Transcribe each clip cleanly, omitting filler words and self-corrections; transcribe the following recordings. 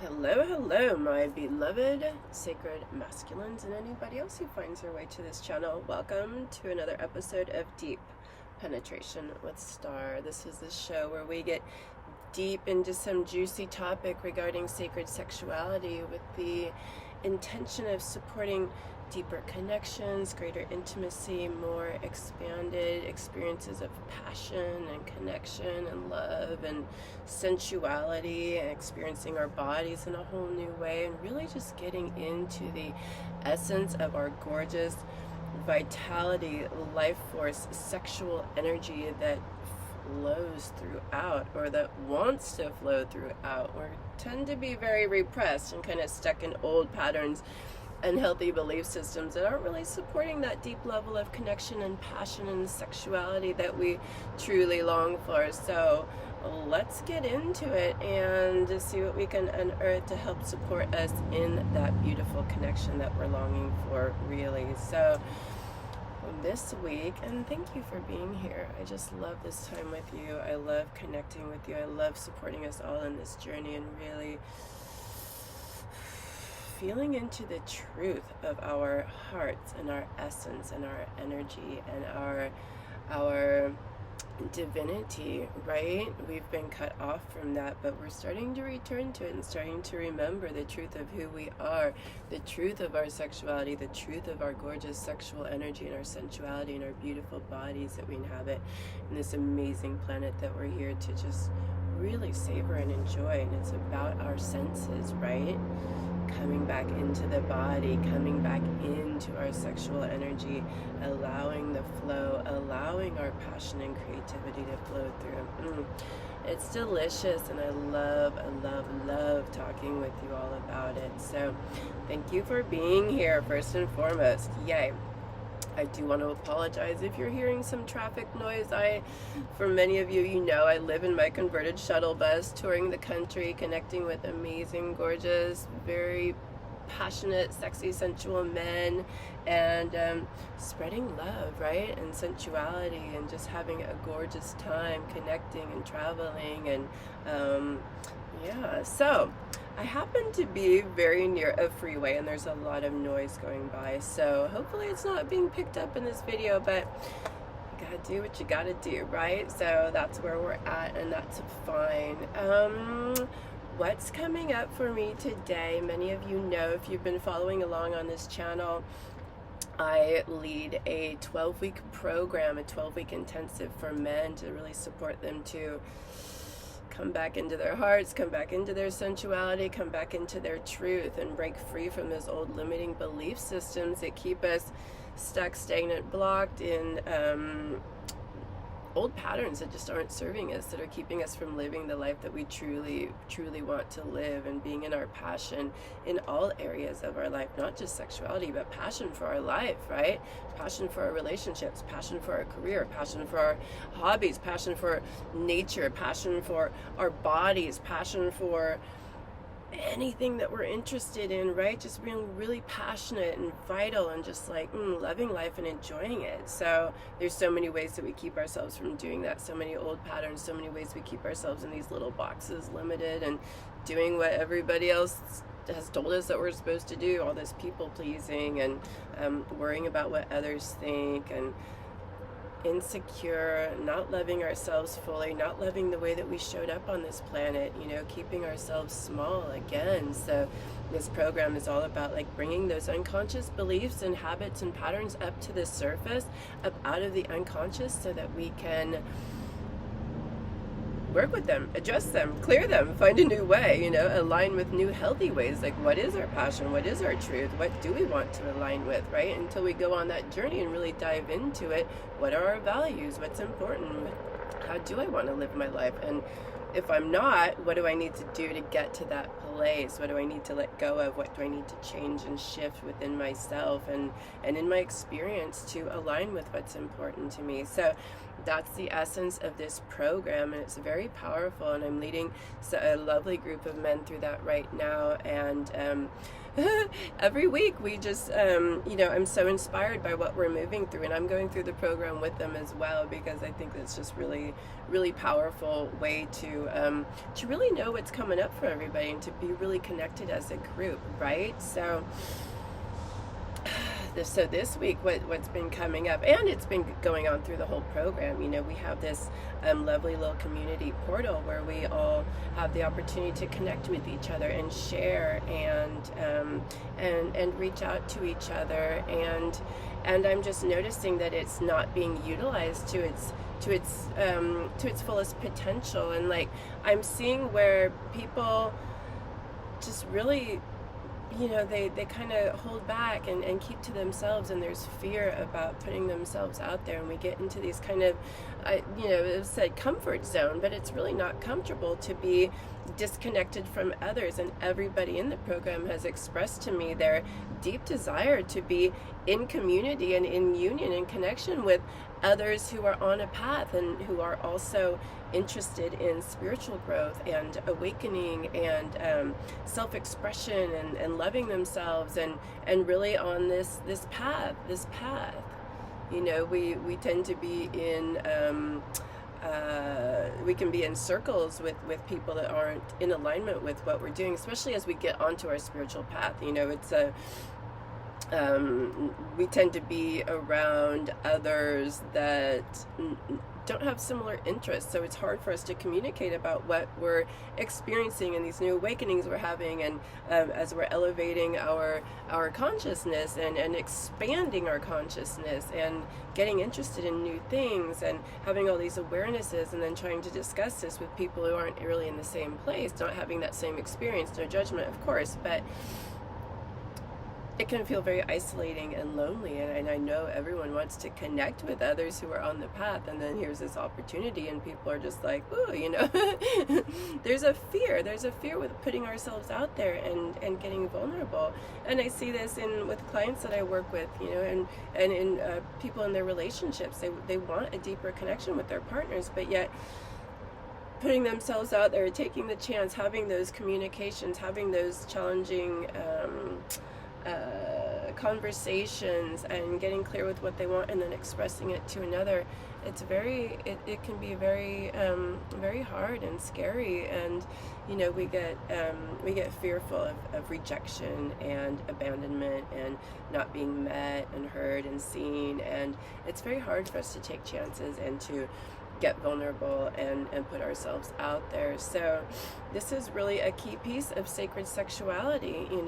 Hello, hello, my beloved sacred masculines and anybody else who finds their way to this channel. Welcome to another episode of Deep Penetration with Star. This is the show where we get deep into some juicy topic regarding sacred sexuality with the intention of supporting deeper connections, greater intimacy, more expanded experiences of passion and connection and love and sensuality, and experiencing our bodies in a whole new way, and really just getting into the essence of our gorgeous vitality, life force, sexual energy that flows throughout, or that wants to flow throughout. We tend to be very repressed and kind of stuck in old patterns, unhealthy belief systems that aren't really supporting that deep level of connection and passion and sexuality that we truly long for. So let's get into it and see what we can unearth to help support us in that beautiful connection that we're longing for, really. So this week, and thank you for being here. I just love this time with you. I love connecting with you. I love supporting us all in this journey and really feeling into the truth of our hearts and our essence and our energy and our divinity, right? We've been cut off from that, but we're starting to return to it and starting to remember the truth of who we are, the truth of our sexuality, the truth of our gorgeous sexual energy and our sensuality and our beautiful bodies that we inhabit in this amazing planet that we're here to just really savor and enjoy. And it's about our senses, right? Coming back into the body, coming back into our sexual energy, allowing the flow, allowing our passion and creativity to flow through. It's delicious, and I love talking with you all about it. So thank you for being here, first and foremost. Yay. I do want to apologize if you're hearing some traffic noise. For many of you, you know, I live in my converted shuttle bus, touring the country, connecting with amazing, gorgeous, very passionate, sexy, sensual men, and spreading love, right? And sensuality, and just having a gorgeous time connecting and traveling. And yeah, so I happen to be very near a freeway, and there's a lot of noise going by, so hopefully it's not being picked up in this video, but you gotta do what you gotta do, right? So that's where we're at, and that's fine. What's coming up for me today? Many of you know, if you've been following along on this channel, I lead a 12-week program, a 12-week intensive for men to really support them to come back into their hearts, come back into their sensuality, come back into their truth, and break free from those old limiting belief systems that keep us stuck, stagnant, blocked in old patterns that just aren't serving us, that are keeping us from living the life that we truly want to live, and being in our passion in all areas of our life, not just sexuality, but passion for our life, right? Passion for our relationships, passion for our career, passion for our hobbies, passion for nature, passion for our bodies, passion for anything that we're interested in, right? Just being really passionate and vital, and just like loving life and enjoying it. So there's so many ways that we keep ourselves from doing that, so many old patterns, so many ways we keep ourselves in these little boxes, limited, and doing what everybody else has told us that we're supposed to do, all this people pleasing, and worrying about what others think, and insecure, not loving ourselves fully, not loving the way that we showed up on this planet, you know, keeping ourselves small again. So this program is all about like bringing those unconscious beliefs and habits and patterns up to the surface, up out of the unconscious, so that we can work with them, address them, clear them, find a new way, you know, align with new healthy ways. Like, what is our passion? What is our truth? What do we want to align with, right? Until we go on that journey and really dive into it. What are our values? What's important? How do I want to live my life? And if I'm not, what do I need to do to get to that place? What do I need to let go of? What do I need to change and shift within myself and in my experience to align with what's important to me? So That's the essence of this program, and it's very powerful, and I'm leading a lovely group of men through that right now. And every week we just I'm so inspired by what we're moving through, and I'm going through the program with them as well, because I think it's just really, really powerful way to really know what's coming up for everybody, and to be really connected as a group, right? So this week, what's been coming up, and it's been going on through the whole program, we have this lovely little community portal where we all have the opportunity to connect with each other and share and reach out to each other, and I'm just noticing that it's not being utilized to its fullest potential. And like, I'm seeing where people just really, they kind of hold back and keep to themselves, and there's fear about putting themselves out there, and we get into these kind of it's said comfort zone, but it's really not comfortable to be disconnected from others. And everybody in the program has expressed to me their deep desire to be in community and in union and connection with others who are on a path, and who are also interested in spiritual growth and awakening and self-expression and loving themselves, and really on this path. We tend to be in we can be in circles with people that aren't in alignment with what we're doing, especially as we get onto our spiritual path. It's a we tend to be around others that don't have similar interests, so it's hard for us to communicate about what we're experiencing and these new awakenings we're having, and as we're elevating our consciousness and expanding our consciousness and getting interested in new things and having all these awarenesses, and then trying to discuss this with people who aren't really in the same place, not having that same experience. No judgment, of course, but it can feel very isolating and lonely, and I know everyone wants to connect with others who are on the path, and then here's this opportunity, and people are just like, ooh, there's a fear with putting ourselves out there and getting vulnerable. And I see this with clients that I work with, and in people in their relationships. They want a deeper connection with their partners, but yet putting themselves out there, taking the chance, having those communications, having those challenging conversations, and getting clear with what they want, and then expressing it to another. It can be very very hard and scary, and we get fearful of rejection and abandonment and not being met and heard and seen, and it's very hard for us to take chances and to get vulnerable and put ourselves out there. So this is really a key piece of sacred sexuality, and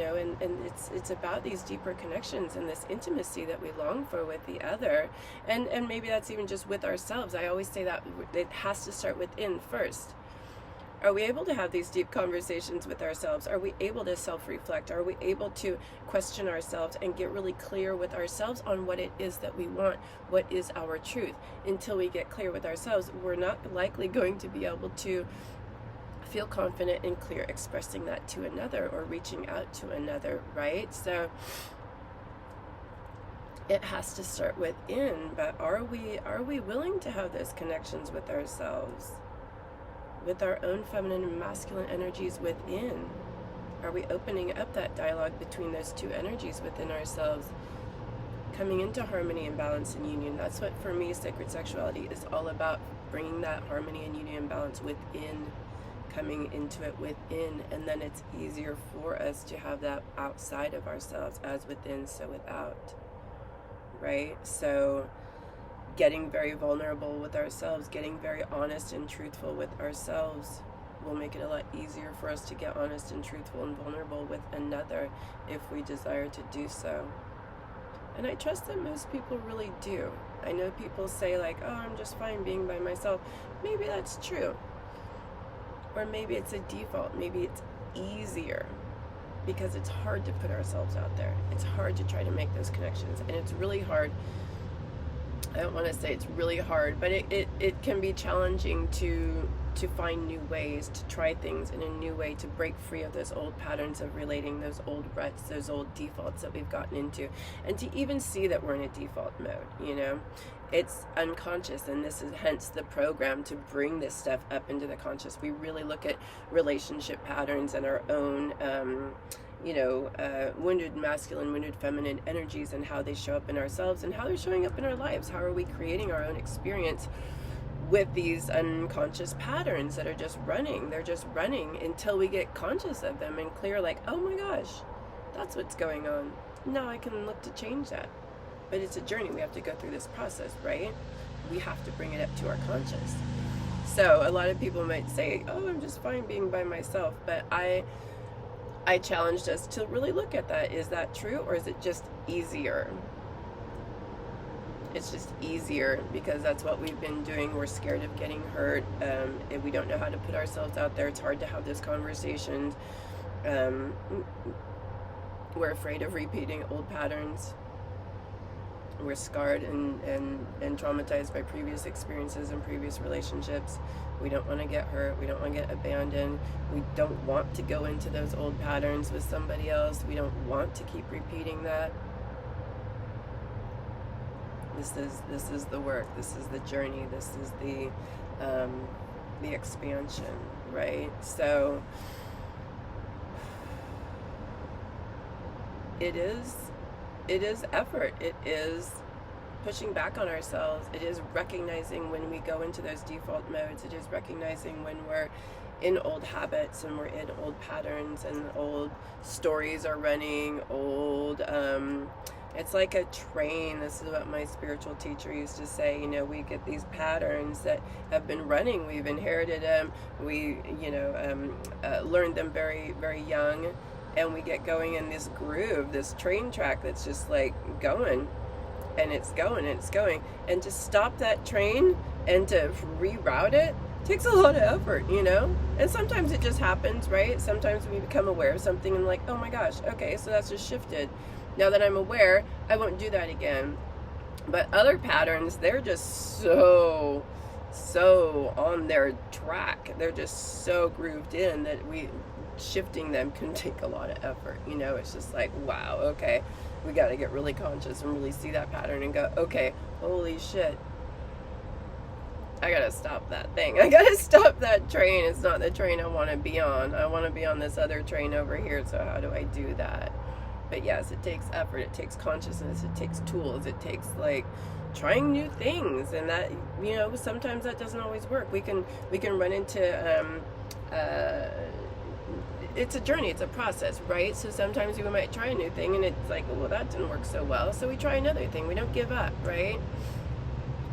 it's about these deeper connections and this intimacy that we long for with the other, and maybe that's even just with ourselves. I always say that it has to start within first. Are we able to have these deep conversations with ourselves? Are we able to self-reflect? Are we able to question ourselves and get really clear with ourselves on what it is that we want? What is our truth? Until we get clear with ourselves, we're not likely going to be able to feel confident and clear expressing that to another or reaching out to another, right? So it has to start within, but are we willing to have those connections with ourselves? With our own feminine and masculine energies within? Are we opening up that dialogue between those two energies within ourselves, coming into harmony and balance and union? That's what, for me, sacred sexuality is all about, bringing that harmony and union and balance within, coming into it within, and then it's easier for us to have that outside of ourselves, as within, so without, right? So getting very vulnerable with ourselves, getting very honest and truthful with ourselves will make it a lot easier for us to get honest and truthful and vulnerable with another if we desire to do so. And I trust that most people really do. I know people say like, oh, I'm just fine being by myself. Maybe that's true. Or maybe it's a default. Maybe it's easier because it's hard to put ourselves out there. It's hard to try to make those connections, and it's really hard. I don't want to say it's really hard, but it can be challenging to find new ways, to try things in a new way, to break free of those old patterns of relating, those old ruts, those old defaults that we've gotten into, and to even see that we're in a default mode, It's unconscious, and this is hence the program to bring this stuff up into the conscious. We really look at relationship patterns and our own wounded masculine, wounded feminine energies, and how they show up in ourselves and how they're showing up in our lives. How are we creating our own experience with these unconscious patterns that are just running? They're just running until we get conscious of them and clear, like, oh my gosh, that's what's going on. Now I can look to change that. But it's a journey. We have to go through this process, right? We have to bring it up to our conscious. So a lot of people might say, oh, I'm just fine being by myself. But I challenged us to really look at that. Is that true, or is it just easier? It's just easier because that's what we've been doing. We're scared of getting hurt. If we don't know how to put ourselves out there, it's hard to have those conversations. We're afraid of repeating old patterns. We're scarred and traumatized by previous experiences and previous relationships. We don't want to get hurt. We don't want to get abandoned. We don't want to go into those old patterns with somebody else. We don't want to keep repeating that. This is the work. This is the journey. This is the expansion, right? So it is effort. It is pushing back on ourselves. It is recognizing when we go into those default modes. It is recognizing when we're in old habits and we're in old patterns and old stories are running, it's like a train. This is what my spiritual teacher used to say. We get these patterns that have been running. We've inherited them. We, learned them very, very young. And we get going in this groove, this train track that's just like going. And it's going and it's going. And to stop that train and to reroute it takes a lot of effort, And sometimes it just happens, right? Sometimes we become aware of something and like, oh my gosh, okay, so that's just shifted. Now that I'm aware, I won't do that again. But other patterns, they're just so on their track. They're just so grooved in that shifting them can take a lot of effort. It's just like, wow, okay, we got to get really conscious and really see that pattern and go, okay, holy shit, I got to stop that thing. I got to stop that train. It's not the train I want to be on. I want to be on this other train over here. So how do I do that? But yes, it takes effort, it takes consciousness, it takes tools, it takes like trying new things, and that sometimes that doesn't always work. We can run into it's a journey, it's a process, right? So sometimes we might try a new thing and it's like, well, that didn't work so well, so we try another thing. We don't give up, right?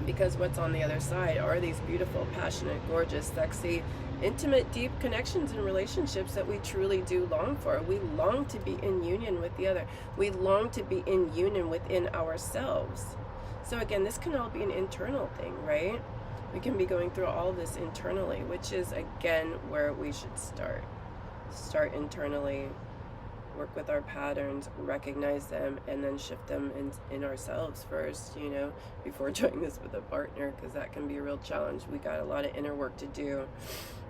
Because what's on the other side are these beautiful, passionate, gorgeous, sexy, intimate, deep connections and relationships that we truly do long for. We long to be in union with the other. We long to be in union within ourselves. So again, this can all be an internal thing, right? We can be going through all this internally, which is again where we should start. Start internally, work with our patterns, recognize them, and then shift them in ourselves first, before doing this with a partner, because that can be a real challenge. We got a lot of inner work to do.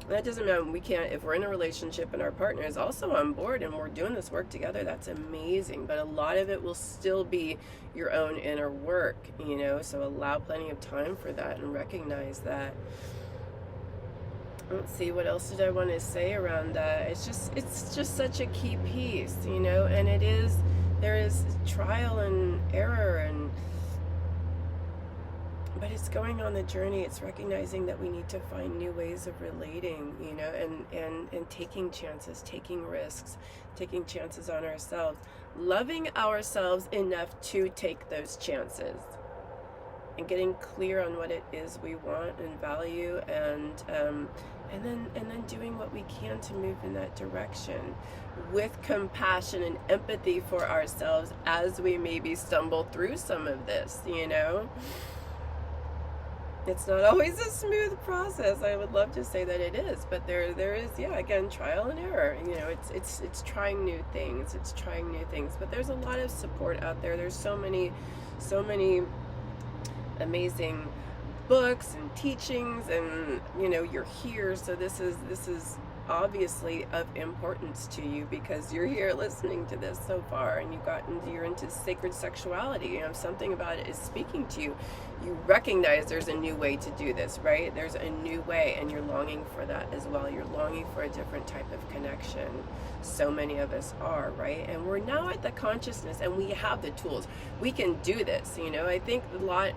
That doesn't mean we can't, if we're in a relationship and our partner is also on board and we're doing this work together, that's amazing. But a lot of it will still be your own inner work, so allow plenty of time for that and recognize that. Let's see, what else did I want to say around that? It's just such a key piece, and there is trial and error, but it's going on the journey. It's recognizing that we need to find new ways of relating, and taking chances, taking risks, taking chances on ourselves, loving ourselves enough to take those chances, and getting clear on what it is we want and value, and then doing what we can to move in that direction with compassion and empathy for ourselves as we maybe stumble through some of this, It's not always a smooth process. I would love to say that it is, but there is, again, trial and error. It's trying new things. It's trying new things, but there's a lot of support out there. There's so many amazing books and teachings, and you're here, so this is obviously of importance to you because you're here listening to this so far, and you're into sacred sexuality. You know, something about it is speaking to you. You recognize there's a new way to do this, right? There's a new way, and you're longing for that as well. You're longing for a different type of connection. So many of us are, right? And we're now at the consciousness, and we have the tools. We can do this. You know, I think a lot,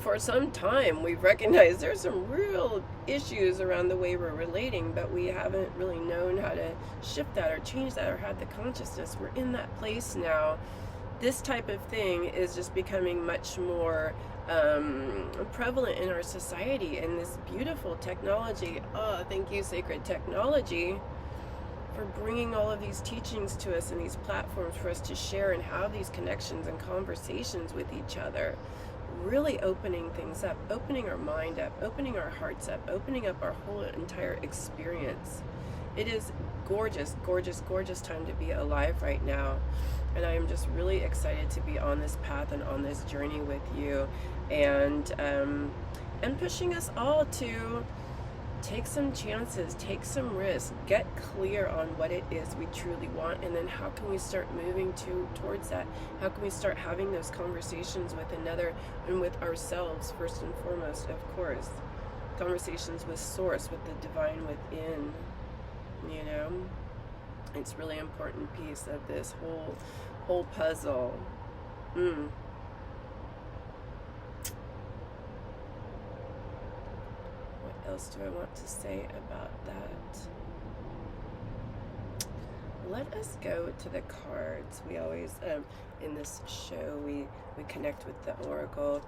for some time, we've recognized there's some real issues around the way we're relating, but we haven't really known how to shift that or change that or have the consciousness. We're in that place now. This type of thing is just becoming much more prevalent in our society, and this beautiful technology. Oh, thank you, sacred technology, for bringing all of these teachings to us and these platforms for us to share and have these connections and conversations with each other. Really opening things up, opening our mind up, opening our hearts up, opening up our whole entire experience. It is gorgeous, gorgeous, gorgeous time to be alive right now. And I am just really excited to be on this path and on this journey with you, and pushing us all to take some chances, take some risks, get clear on what it is we truly want, and then how can we start moving towards that? How can we start having those conversations with another and with ourselves, first and foremost, of course. Conversations with Source, with the divine within, you know? It's a really important piece of this whole puzzle. What else do I want to say about that? Let us go to the cards. We always, in this show, we connect with the Oracle,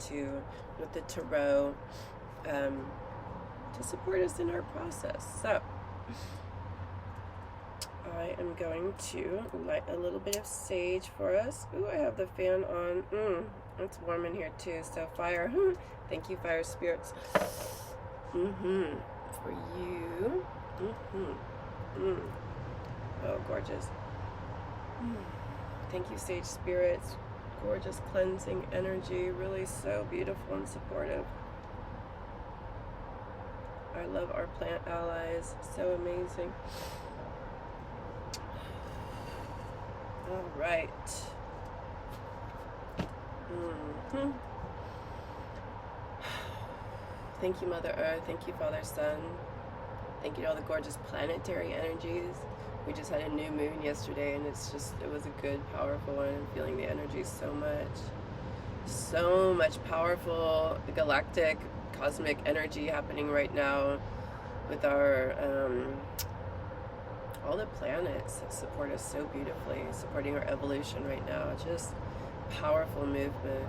with the Tarot, to support us in our process. So, I am going to light a little bit of sage for us. Ooh, I have the fan on. It's warm in here too. So fire. Thank you, fire spirits. For you. Oh, gorgeous. Thank you, sage spirits. Gorgeous cleansing energy. Really so beautiful and supportive. I love our plant allies. So amazing. All right. Thank you, Mother Earth. Thank you, Father Sun. Thank you to all the gorgeous planetary energies. We just had a new moon yesterday, and it was a good, powerful one. I'm feeling the energy so much powerful galactic, cosmic energy happening right now with our all the planets that support us so beautifully, supporting our evolution right now. Just powerful movement,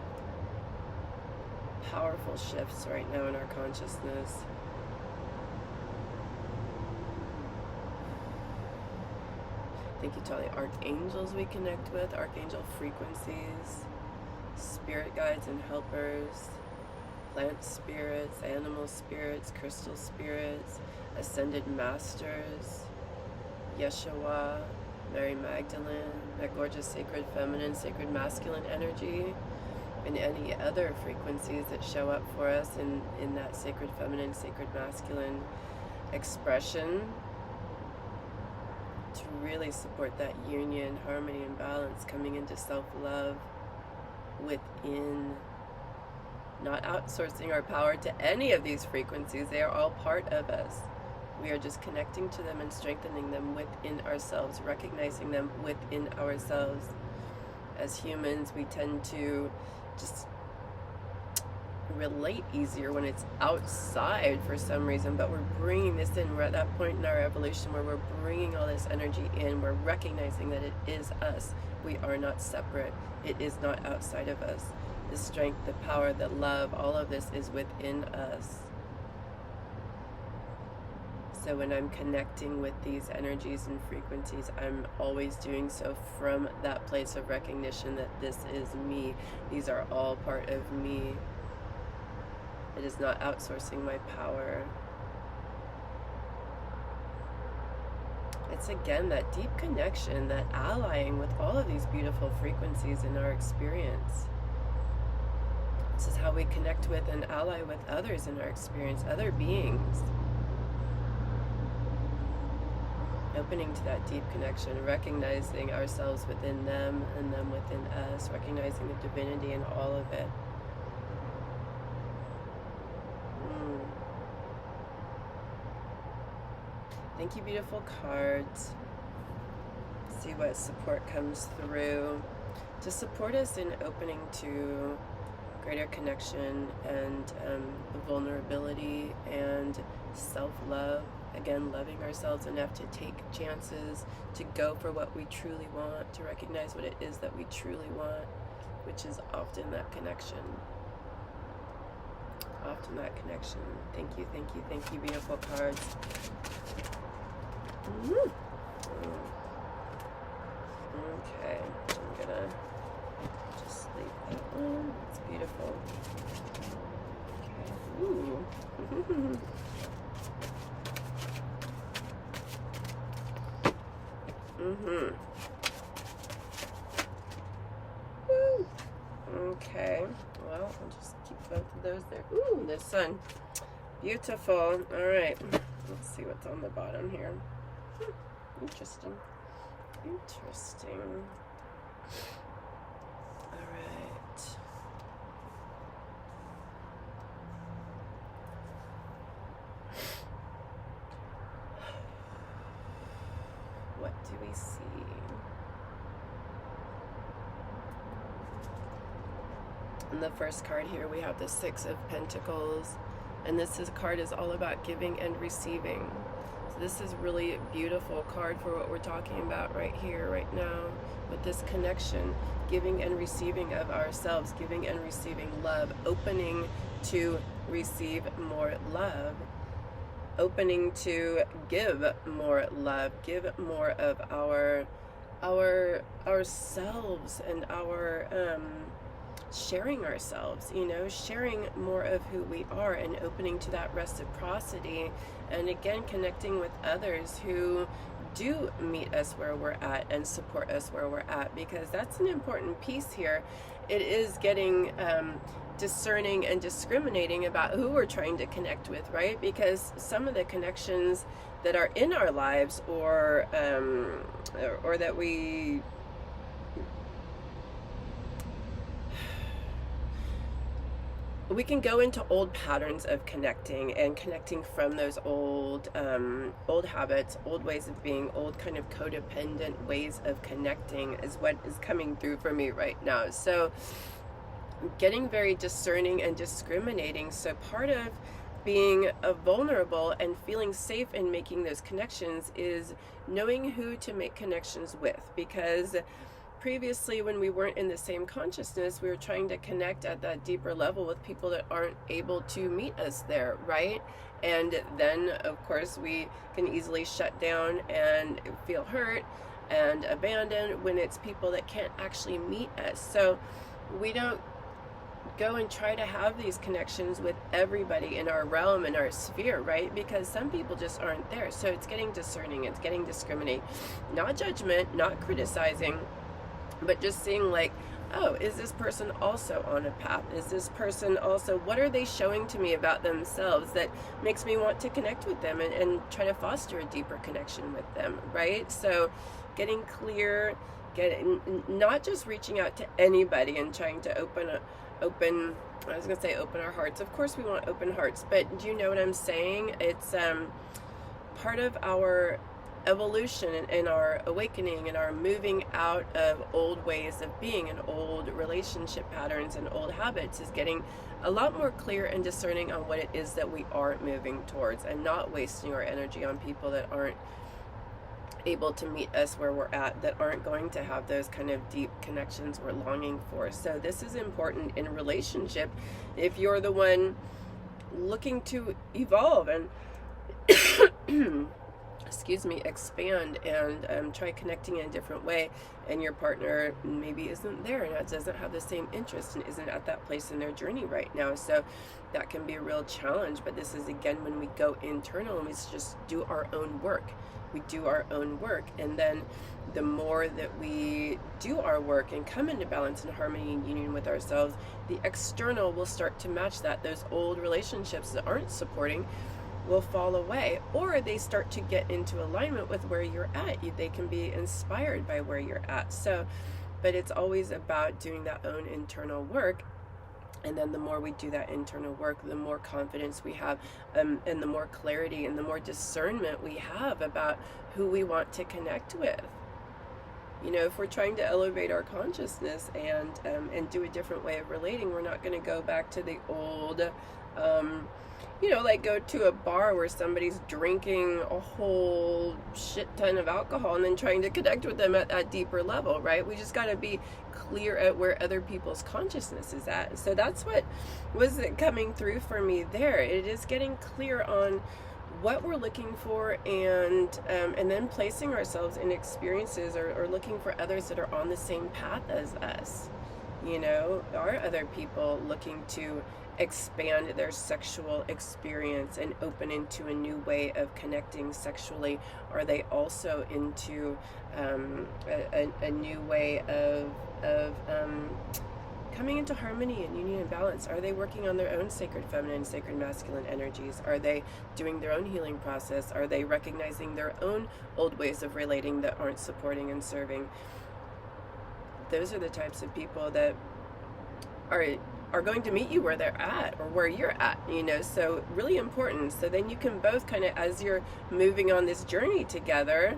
powerful shifts right now in our consciousness. Thank you to all the archangels we connect with, archangel frequencies, spirit guides and helpers, plant spirits, animal spirits, crystal spirits, ascended masters, Yeshua, Mary Magdalene, that gorgeous sacred feminine, sacred masculine energy, and any other frequencies that show up for us in that sacred feminine, sacred masculine expression, to really support that union, harmony, and balance, coming into self-love within, not outsourcing our power to any of these frequencies. They are all part of us. We are just connecting to them and strengthening them within ourselves, recognizing them within ourselves. As humans, we tend to just relate easier when it's outside for some reason, but we're bringing this in. We're at that point in our evolution where we're bringing all this energy in. We're recognizing that it is us. We are not separate. It is not outside of us. The strength, the power, the love, all of this is within us. So when I'm connecting with these energies and frequencies, I'm always doing so from that place of recognition that this is me. These are all part of me. It is not outsourcing my power. It's again that deep connection, that allying with all of these beautiful frequencies in our experience. This is how we connect with and ally with others in our experience, other beings. Opening to that deep connection, recognizing ourselves within them and them within us, recognizing the divinity in all of it. Thank you, beautiful cards. See what support comes through to support us in opening to greater connection and vulnerability and self-love. Again, loving ourselves enough to take chances, to go for what we truly want, to recognize what it is that we truly want, which is often that connection. Often that connection. Thank you, thank you, thank you, beautiful cards. Okay, I'm gonna just leave that one. It's beautiful. Okay. Ooh. Woo. Okay. Well, I'll just keep both of those there. Ooh, the sun. Beautiful. All right. Let's see what's on the bottom here. Interesting. Interesting. All right. What do we see? In the first card here, we have the Six of Pentacles, and card is all about giving and receiving. So this is really a beautiful card for what we're talking about right here, right now, with this connection, giving and receiving of ourselves, giving and receiving love, opening to receive more love, opening to give more love, give more of ourselves and our sharing ourselves, sharing more of who we are and opening to that reciprocity, and again connecting with others who do meet us where we're at and support us where we're at, because that's an important piece here. It is getting discerning and discriminating about who we're trying to connect with, right? Because some of the connections that are in our lives or that we can go into old patterns of connecting from those old habits, old ways of being, old kind of codependent ways of connecting is what is coming through for me right now. So getting very discerning and discriminating. So part of being vulnerable and feeling safe in making those connections is knowing who to make connections with, because previously, when we weren't in the same consciousness, we were trying to connect at that deeper level with people that aren't able to meet us there, right? And then, of course, we can easily shut down and feel hurt and abandoned when it's people that can't actually meet us. So we don't go and try to have these connections with everybody in our realm, in our sphere, right? Because some people just aren't there. So it's getting discerning, it's getting discriminating, not judgment, not criticizing, but just seeing like, oh, is this person also on a path? Is this person also, what are they showing to me about themselves that makes me want to connect with them and try to foster a deeper connection with them, right? So getting clear, not just reaching out to anybody and trying to open our hearts. Of course we want open hearts, but do you know what I'm saying? It's part of our evolution and our awakening and our moving out of old ways of being and old relationship patterns and old habits is getting a lot more clear and discerning on what it is that we are moving towards, and not wasting our energy on people that aren't able to meet us where we're at, that aren't going to have those kind of deep connections we're longing for. So this is important in a relationship. If you're the one looking to evolve and expand and try connecting in a different way, and your partner maybe isn't there and doesn't have the same interest and isn't at that place in their journey right now. So that can be a real challenge. But this is, again, when we go internal and we just do our own work. We do our own work, and then the more that we do our work and come into balance and harmony and union with ourselves, the external will start to match that. Those old relationships that aren't supporting will fall away, or they start to get into alignment with where you're at. They can be inspired by where you're at. So, but it's always about doing that own internal work. And then the more we do that internal work, the more confidence we have, and the more clarity and the more discernment we have about who we want to connect with. You know, if we're trying to elevate our consciousness and do a different way of relating, we're not going to go back to the old, you know, like go to a bar where somebody's drinking a whole shit ton of alcohol and then trying to connect with them at that deeper level, right? We just got to be clear at where other people's consciousness is at. So that's what was coming through for me there. It is getting clear on what we're looking for, and then placing ourselves in experiences or looking for others that are on the same path as us. You know, are other people looking to expand their sexual experience and open into a new way of connecting sexually? Are they also into a new way of coming into harmony and union and balance? Are they working on their own sacred feminine, sacred masculine energies? Are they doing their own healing process? Are they recognizing their own old ways of relating that aren't supporting and serving? Those are the types of people that are going to meet you where they're at or where you're at, you know, so really important. So then you can both kind of, as you're moving on this journey together,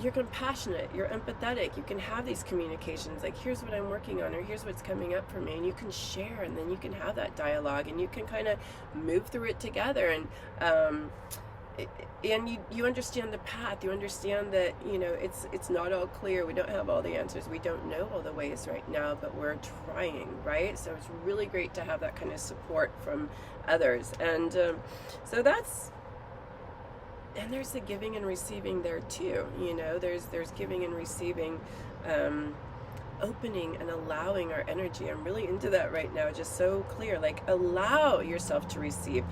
you're compassionate, you're empathetic, you can have these communications like, here's what I'm working on, or here's what's coming up for me, and you can share, and then you can have that dialogue, and you can kind of move through it together. And you understand the path. You understand that, you know, it's not all clear. We don't have all the answers. We don't know all the ways right now, but we're trying, right? So it's really great to have that kind of support from others. And so that's, and there's the giving and receiving there too. You know, there's giving and receiving, opening and allowing our energy. I'm really into that right now. Just so clear, like allow yourself to receive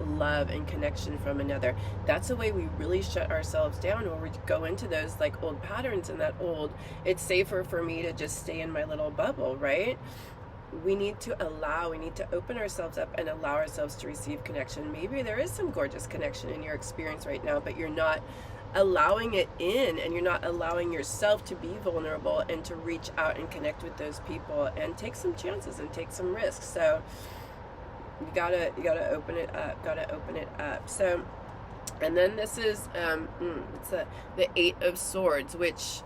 love and connection from another. That's the way we really shut ourselves down, or we go into those like old patterns and that old, it's safer for me to just stay in my little bubble, right? We need to open ourselves up and allow ourselves to receive connection. Maybe there is some gorgeous connection in your experience right now, but you're not allowing it in, and you're not allowing yourself to be vulnerable and to reach out and connect with those people and take some chances and take some risks. So you gotta open it up. So, and then this is it's the 8 of Swords, which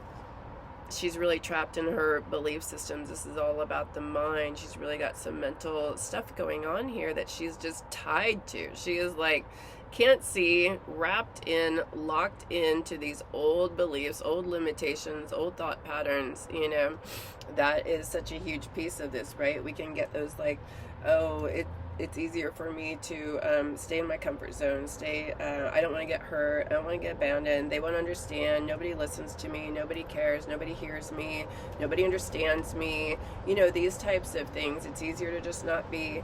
she's really trapped in her belief systems. This is all about the mind. She's really got some mental stuff going on here that she's just tied to. She is like, can't see, wrapped in, locked into these old beliefs, old limitations, old thought patterns. You know, that is such a huge piece of this, right? We can get those like, oh, it's easier for me to stay in my comfort zone, I don't want to get hurt, I don't want to get abandoned, they won't understand, nobody listens to me, nobody cares, nobody hears me, nobody understands me, you know, these types of things. It's easier to just not be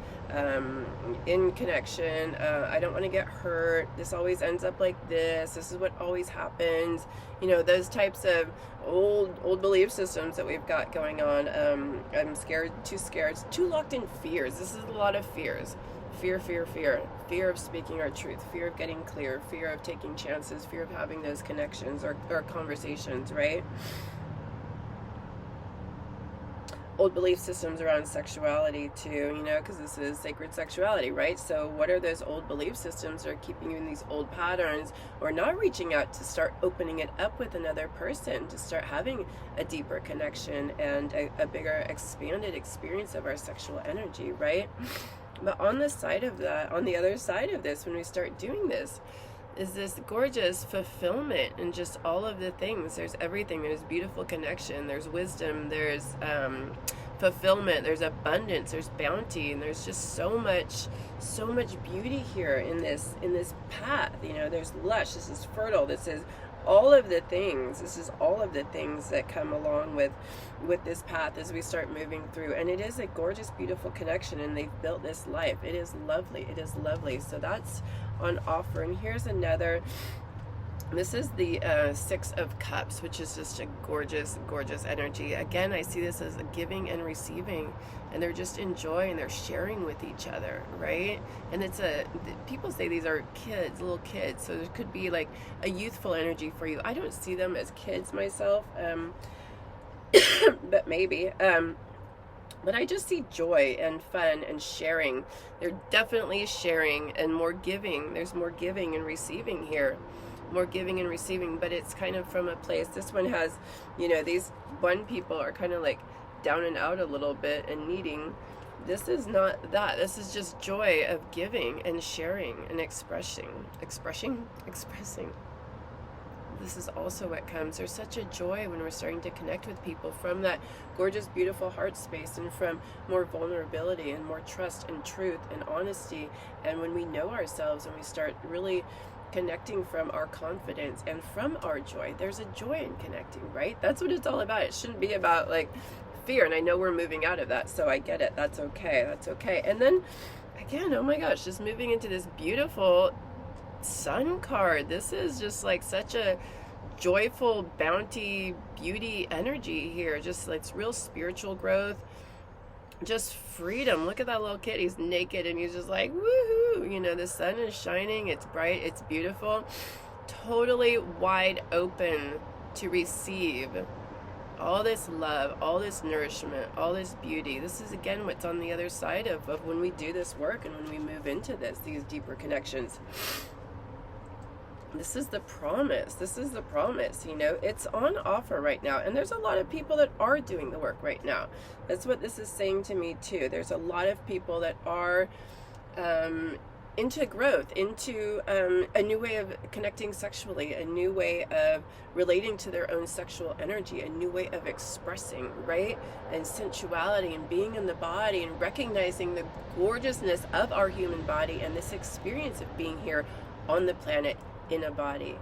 in connection. I don't want to get hurt, this always ends up like this is what always happens, you know, those types of old belief systems that we've got going on. I'm scared, too locked in fears. This is a lot of fears. Fear of speaking our truth, fear of getting clear, fear of taking chances, fear of having those connections or conversations, right? Old belief systems around sexuality too, you know, because this is sacred sexuality, right? So what are those old belief systems that are keeping you in these old patterns, or not reaching out to start opening it up with another person, to start having a deeper connection and a bigger expanded experience of our sexual energy, right? But on the other side of this, when we start doing this, is this gorgeous fulfillment and just all of the things. There's everything. There's beautiful connection, there's wisdom, there's fulfillment, there's abundance, there's bounty, and there's just so much beauty here in this path. You know, there's lush, this is fertile, this is all of the things. This is all of the things that come along with this path as we start moving through. And it is a gorgeous, beautiful connection, and they've built this life. It is lovely. So that's on offer. And here's another This is the Six of Cups, which is just a gorgeous, gorgeous energy. Again, I see this as a giving and receiving, and they're just enjoying, they're sharing with each other, right? And it's people say these are kids, little kids, so there could be like a youthful energy for you. I don't see them as kids myself, but maybe. But I just see joy and fun and sharing. They're definitely sharing and more giving. There's more giving and receiving here. More giving and receiving, but it's kind of from a place. This one has, these one people are kind of like down and out a little bit and needing. This is not that. This is just joy of giving and sharing and expressing. This is also what comes. There's such a joy when we're starting to connect with people from that gorgeous, beautiful heart space, and from more vulnerability and more trust and truth and honesty. And when we know ourselves and we start really connecting from our confidence and from our joy, there's a joy in connecting, right? That's what it's all about. It shouldn't be about like fear. And I know we're moving out of that, so I get it. That's okay. That's okay. And then again, oh my gosh, just moving into this beautiful Sun card. This is just like such a joyful, bounty, beauty energy here. Just like it's real spiritual growth, just freedom. Look at that little kid. He's naked and he's just like, woohoo. The sun is shining. It's bright. It's beautiful. Totally wide open to receive all this love, all this nourishment, all this beauty. This is, again, what's on the other side of when we do this work and when we move into these deeper connections. This is the promise. This is the promise, it's on offer right now. And there's a lot of people that are doing the work right now. That's what this is saying to me too. There's a lot of people that are into growth, into a new way of connecting sexually, a new way of relating to their own sexual energy, a new way of expressing, right? And sensuality and being in the body and recognizing the gorgeousness of our human body and this experience of being here on the planet in a body.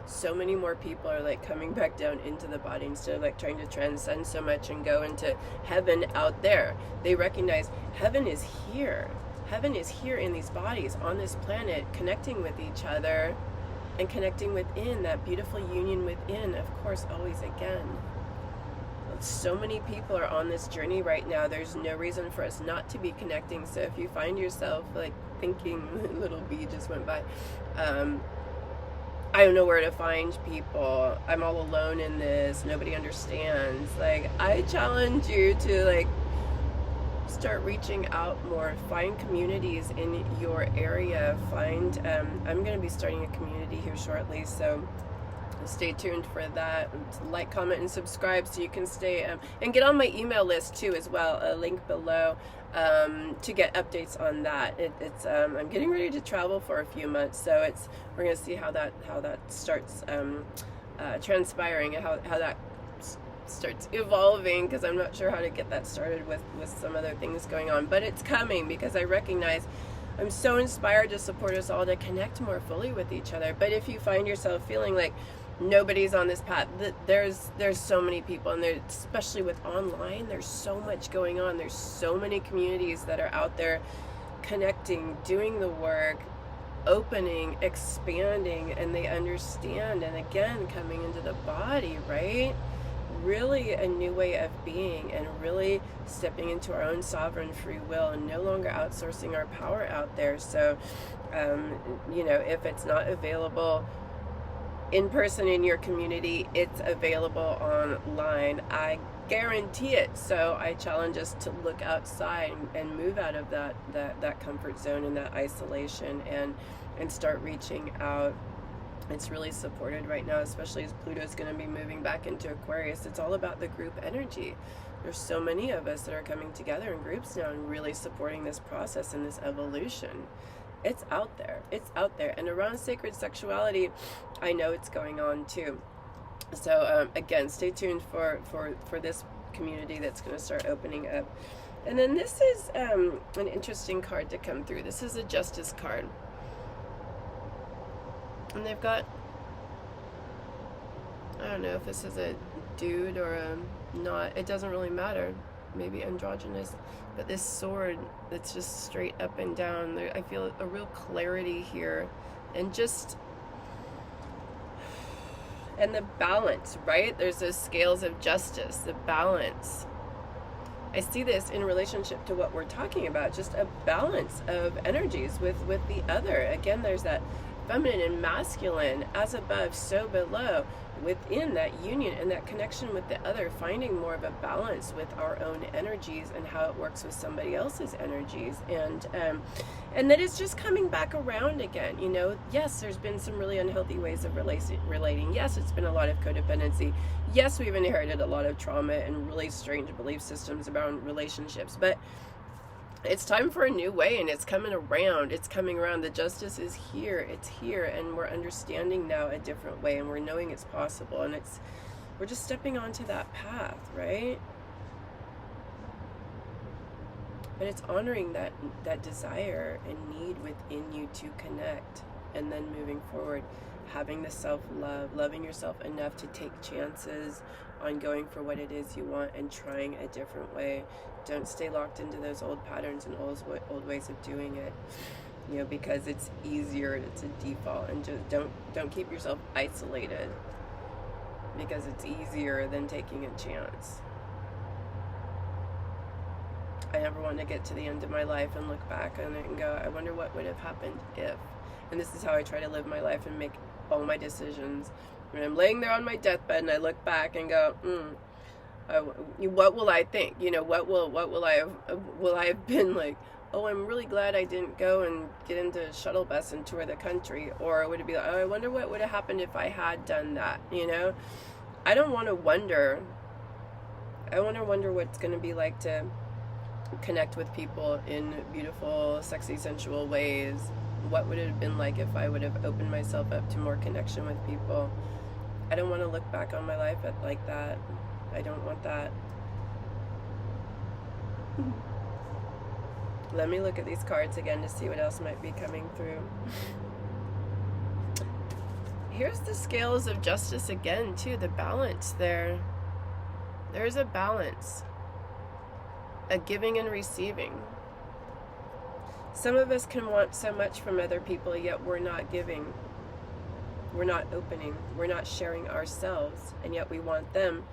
So many more people are like coming back down into the body instead of like trying to transcend so much and go into heaven out there. They recognize heaven is here. Heaven is here in these bodies on this planet, connecting with each other and connecting within that beautiful union within, of course, always again. So many people are on this journey right now. There's no reason for us not to be connecting. So if you find yourself like thinking, little bee just went by, I don't know where to find people, I'm all alone in this, nobody understands, like, I challenge you to like start reaching out more, find communities in your area, find I'm going to be starting a community here shortly, so stay tuned for that. Like, comment, and subscribe so you can stay and get on my email list too as well, a link below, to get updates on that. It's I'm getting ready to travel for a few months, so we're going to see how that starts transpiring and how that starts evolving, because I'm not sure how to get that started with some other things going on, but it's coming because I recognize I'm so inspired to support us all to connect more fully with each other. But if you find yourself feeling like nobody's on this path, there's so many people, and there, especially with online, there's so much going on. There's so many communities that are out there connecting, doing the work, opening, expanding, and they understand, and again, coming into the body, right? Really a new way of being, and really stepping into our own sovereign free will and no longer outsourcing our power out there. So, if it's not available in person in your community, it's available online. I guarantee it. So I challenge us to look outside and move out of that comfort zone and that isolation and start reaching out. It's really supported right now, especially as Pluto's going to be moving back into Aquarius. It's all about the group energy. There's so many of us that are coming together in groups now and really supporting this process and this evolution. It's out there. It's out there. And around sacred sexuality, I know it's going on too. So again, stay tuned for this community that's going to start opening up. And then this is an interesting card to come through. This is a Justice card. And they've got, I don't know if this is a dude or a not, it doesn't really matter, maybe androgynous, but this sword that's just straight up and down, I feel a real clarity here, and just And the balance, right? There's those scales of justice, the balance. I see this in relationship to what we're talking about, just a balance of energies with the other. Again, there's that feminine and masculine, as above, so below, within that union and that connection with the other, finding more of a balance with our own energies and how it works with somebody else's energies. And that it's just coming back around again. You know, yes, there's been some really unhealthy ways of relating. Yes, it's been a lot of codependency. Yes, we've inherited a lot of trauma and really strange belief systems around relationships, but it's time for a new way, and it's coming around. It's coming around. The justice is here. It's here, and we're understanding now a different way, and we're knowing it's possible, and we're just stepping onto that path, right? But it's honoring that desire and need within you to connect, and then moving forward, having the self-love, loving yourself enough to take chances on going for what it is you want and trying a different way. Don't stay locked into those old patterns and old ways of doing it, you know, because it's easier, it's a default. And just don't keep yourself isolated, because it's easier than taking a chance. I never want to get to the end of my life and look back on it and go, I wonder what would have happened if. And this is how I try to live my life and make all my decisions. When I'm laying there on my deathbed and I look back and go, what will I think? You know, will I have been like, oh, I'm really glad I didn't go and get into a shuttle bus and tour the country? Or would it be like, oh, I wonder what would have happened if I had done that? You know, I don't want to wonder. I want to wonder what's going to be like to connect with people in beautiful, sexy, sensual ways. What would it have been like if I would have opened myself up to more connection with people? I don't want to look back on my life like that. I don't want that. Let me look at these cards again to see what else might be coming through. Here's the scales of justice again, too. The balance there. There's a balance. A giving and receiving. Some of us can want so much from other people, yet we're not giving. We're not opening. We're not sharing ourselves, and yet we want them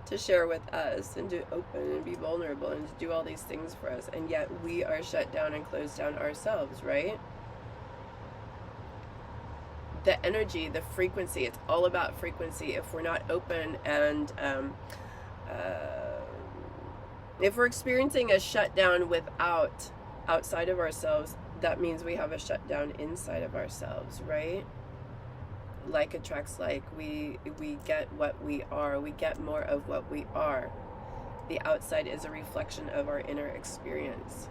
to share with us and to open and be vulnerable and to do all these things for us, and yet we are shut down and closed down ourselves, right? The energy, the frequency, it's all about frequency. If we're not open and if we're experiencing a shutdown outside of ourselves, that means we have a shutdown inside of ourselves, right? Like attracts like. We get what we are. We get more of what we are. The outside is a reflection of our inner experience.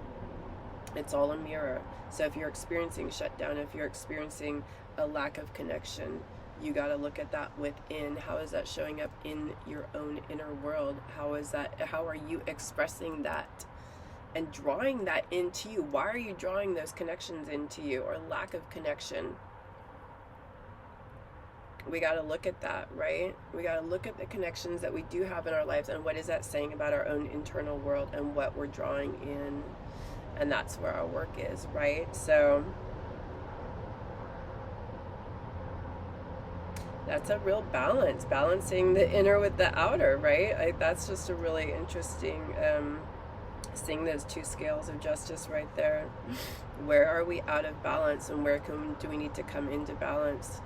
It's all a mirror. So if you're experiencing shutdown, if you're experiencing a lack of connection, you got to look at that within. How is that showing up in your own inner world? How are you expressing that and drawing that into you? Why are you drawing those connections into you, or lack of connection? We got to look at that, right? We got to look at the connections that we do have in our lives, and what is that saying about our own internal world and what we're drawing in. And that's where our work is, right? So that's a real balance, balancing the inner with the outer, right? That's just a really interesting, seeing those two scales of justice right there. Where are we out of balance, and where do we need to come into balance?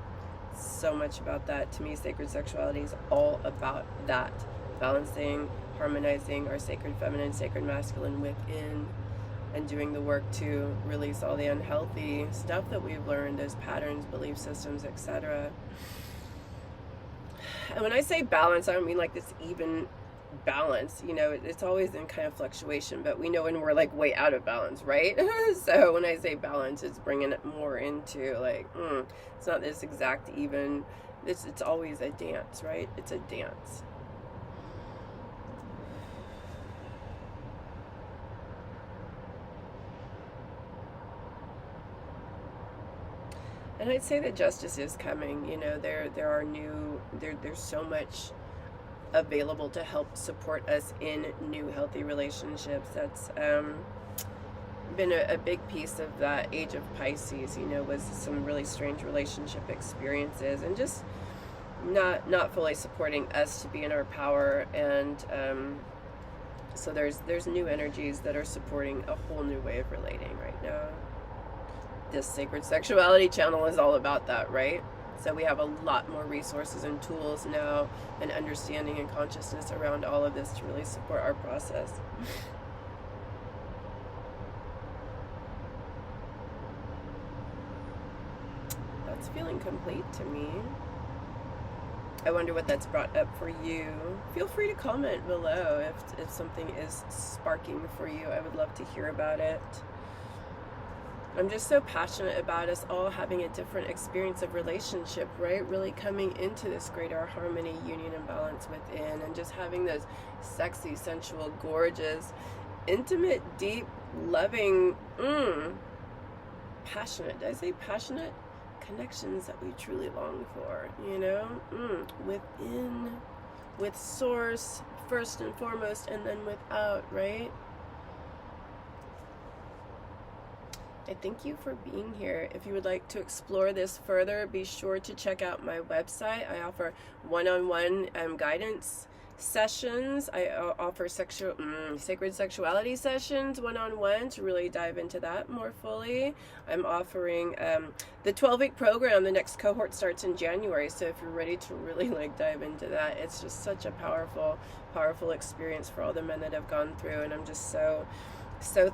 So much about that. To me, sacred sexuality is all about that. Balancing, harmonizing our sacred feminine, sacred masculine within, and doing the work to release all the unhealthy stuff that we've learned, those patterns, belief systems, etc. And when I say balance, I don't mean like this even balance. You know, it's always in kind of fluctuation, but we know when we're like way out of balance, right? So when I say balance, it's bringing it more into like, it's not this exact even. It's always a dance, right? It's a dance. And I'd say that justice is coming. You know, there's so much available to help support us in new healthy relationships. That's been a big piece of that age of Pisces, you know, was some really strange relationship experiences, and just not fully supporting us to be in our power, and so there's new energies that are supporting a whole new way of relating right now. This Sacred Sexuality channel is all about that, right? So we have a lot more resources and tools now, and understanding and consciousness around all of this to really support our process. That's feeling complete to me. I wonder what that's brought up for you. Feel free to comment below if something is sparking for you. I would love to hear about it. I'm just so passionate about us all having a different experience of relationship, right? Really coming into this greater harmony, union, and balance within, and just having those sexy, sensual, gorgeous, intimate, deep, loving, passionate, did I say passionate? Connections that we truly long for, you know? Within, with source, first and foremost, and then without, right? I thank you for being here. If you would like to explore this further, be sure to check out my website. I offer one-on-one guidance sessions. I offer sacred sexuality sessions one-on-one to really dive into that more fully. I'm offering the 12-week program. The next cohort starts in January, so if you're ready to really like dive into that, it's just such a powerful experience for all the men that have gone through, and I'm just so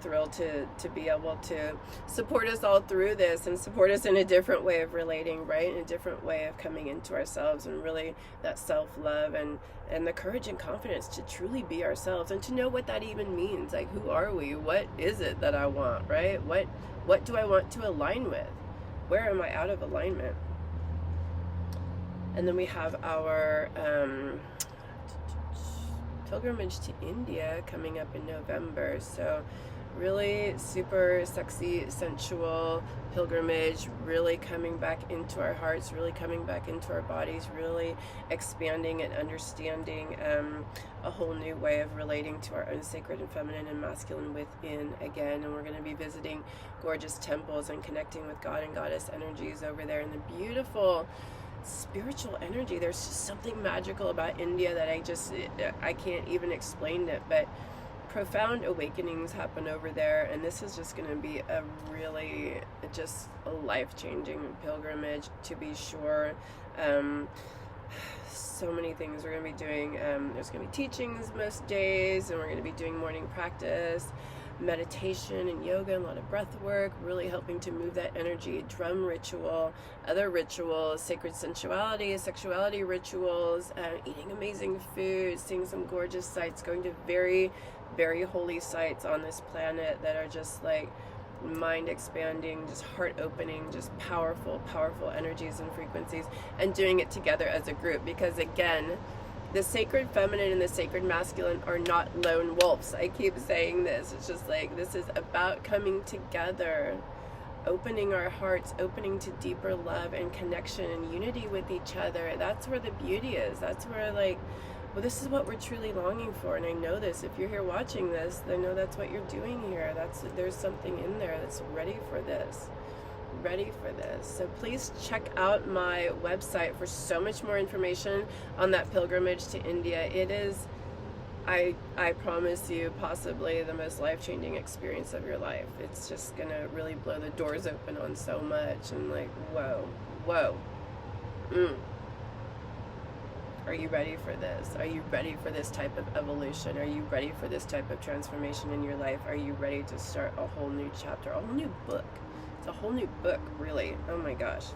thrilled to be able to support us all through this, and support us in a different way of relating, right? In a different way of coming into ourselves, and really that self-love and the courage and confidence to truly be ourselves, and to know what that even means. Like, who are we? What is it that I want, right? What do I want to align with? Where am I out of alignment? And then we have our pilgrimage to India coming up in November. So really super sexy, sensual pilgrimage, really coming back into our hearts, really coming back into our bodies, really expanding and understanding a whole new way of relating to our own sacred and feminine and masculine within again. And we're going to be visiting gorgeous temples and connecting with God and goddess energies over there, and the beautiful spiritual energy. There's just something magical about India that I can't even explain it, but profound awakenings happen over there, and this is just going to be a really just a life-changing pilgrimage, to be sure. So many things we're going to be doing. There's going to be teachings most days, and we're going to be doing morning practice, meditation and yoga, and a lot of breath work, really helping to move that energy, drum ritual, other rituals, sacred sensuality, sexuality rituals, eating amazing food, seeing some gorgeous sights, going to very, very holy sites on this planet that are just like mind expanding, just heart opening, just powerful energies and frequencies, and doing it together as a group, because again, the sacred feminine and the sacred masculine are not lone wolves. I keep saying this. It's just like, this is about coming together, opening our hearts, opening to deeper love and connection and unity with each other. That's where the beauty is. That's where, like, well, this is what we're truly longing for. And I know this. If you're here watching this, I know that's what you're doing here. There's something in there that's ready for this. So please check out my website for so much more information on that pilgrimage to India. It is, I promise you, possibly the most life-changing experience of your life. It's just gonna really blow the doors open on so much, and like, whoa. Are you ready for this? Are you ready for this type of evolution? Are you ready for this type of transformation in your life? Are you ready to start a whole new chapter, a whole new book? It's a whole new book, really. Oh my gosh.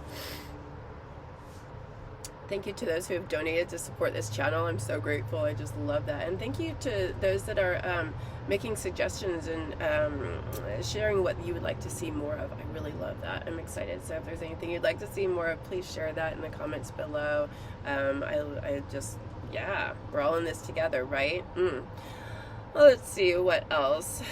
Thank you to those who have donated to support this channel. I'm so grateful. I just love that. And thank you to those that are making suggestions and sharing what you would like to see more of. I really love that. I'm excited. So if there's anything you'd like to see more of, please share that in the comments below. I just, yeah, we're all in this together, right? Well, let's see what else.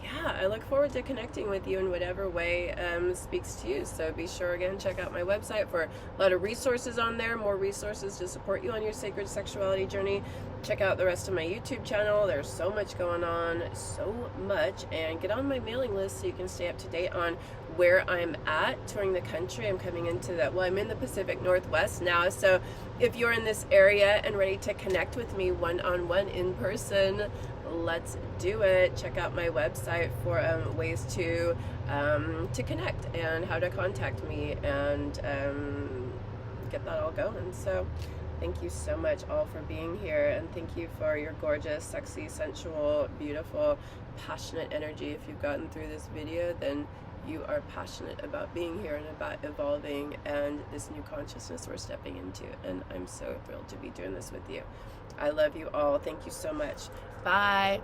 Yeah, I look forward to connecting with you in whatever way speaks to you. So be sure, again, check out my website for a lot of resources on there, more resources to support you on your sacred sexuality journey. Check out the rest of my YouTube channel. There's so much going on, so much. And get on my mailing list so you can stay up to date on where I'm at touring the country. I'm coming into that, well, I'm in the Pacific Northwest now, so if you're in this area and ready to connect with me one-on-one in person, let's do it. Check out my website for ways to connect and how to contact me and get that all going. So thank you so much all for being here, and thank you for your gorgeous, sexy, sensual, beautiful, passionate energy. If you've gotten through this video, then you are passionate about being here and about evolving and this new consciousness we're stepping into, and I'm so thrilled to be doing this with you. I love you all. Thank you so much. Bye.